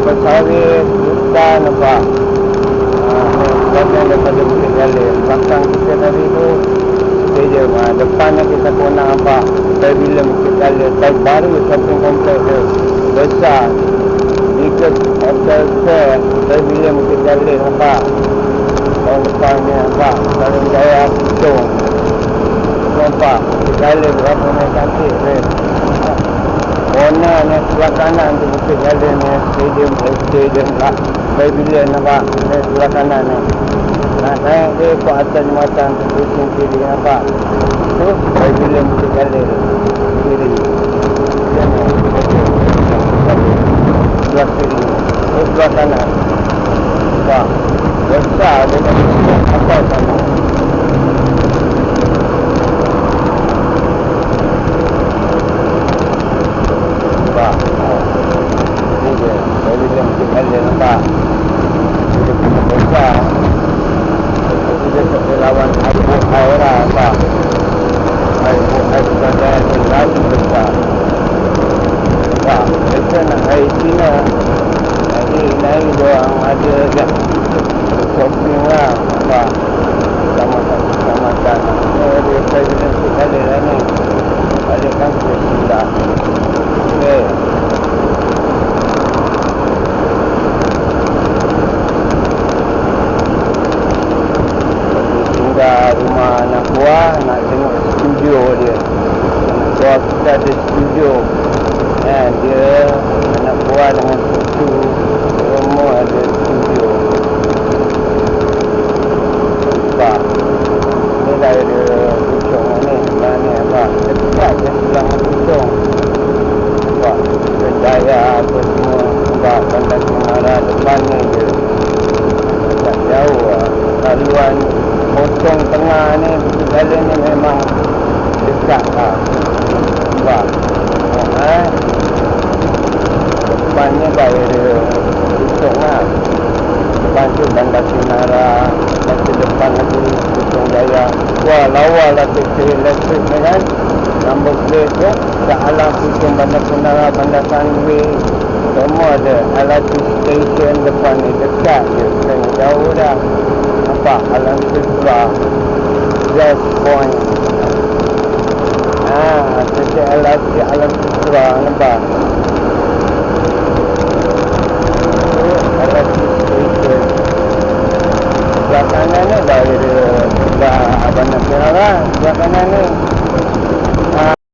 kelapa sawit, hutan, nampak. Bagian daripada Bukit Jalil. Belakang kita tadi tu stadium. Depannya kita pun nak nampak Pavilion Bukit Jalil. Type baru shopping complex tu. Besar. Ikut hotel fair Pavilion Bukit Jalil, nampak. Tahun depannya nampak Tarun Jaya Pitung. Nampak Bukit Jalil berapa yang cantik tu. Corner ni sebelah kanan tu Bukit Jalil ni. Stadium lah. Pavilion nampak. Ni sebelah kanan ni. Nak naik dia ke atas jembatan tu pusing kiri, nampak. Tu Pavilion Bukit Jalil kiri. Dia ni sebelah kiri. Tu sebelah kanan. Nampak. Besar dia ni atas sana. Nampak. Ni dia Pavilion Bukit Jalil, nampak. Dia punya besar. Dia tak lawan Abu Aira, nampak. Abu Aira dan lagi besar. Nampak. Mereka nak air Cina. Jadi naik diorang ada kat shopping lah, nampak. Sama-sama. Ni ada Pavilion Bukit Jalil lah ni. Ada kampus pula. Okay. Rumah anak buah nak tengok studio dia. Anak buah kita ada studio. Dia anak buah dengan cucu semua ada studio. Nampak. Ni dah ada Puchong ni. Sebelah ni nampak. Dekat je sebelah Puchong. Nampak. Berjaya apa semua. Nampak Bandar Kimarat depan ni je. Tak jauh lah. Laluan Potong tengah ni Bukit Jalil ni memang dekat lah. Nampak. Depannya dah ada Puchong lah. Depan tu Bandar Kimarat. Nanti depan lagi Puchong Jaya. Wah, lawa lah taxi elektrik ni kan. Number plate tu kat alam Puchong Bandar Kimarat, Bandar Sunway. Semua ada. LRT station depan ni dekat je. Bukan jauh dah. Nampak Alam Sutra, Jazz Point. Sesi LRT Alam Sutra, nampak. LRT station. Sebelah kanan ni dah ada Bandar Kimarat. Sebelah kanan ni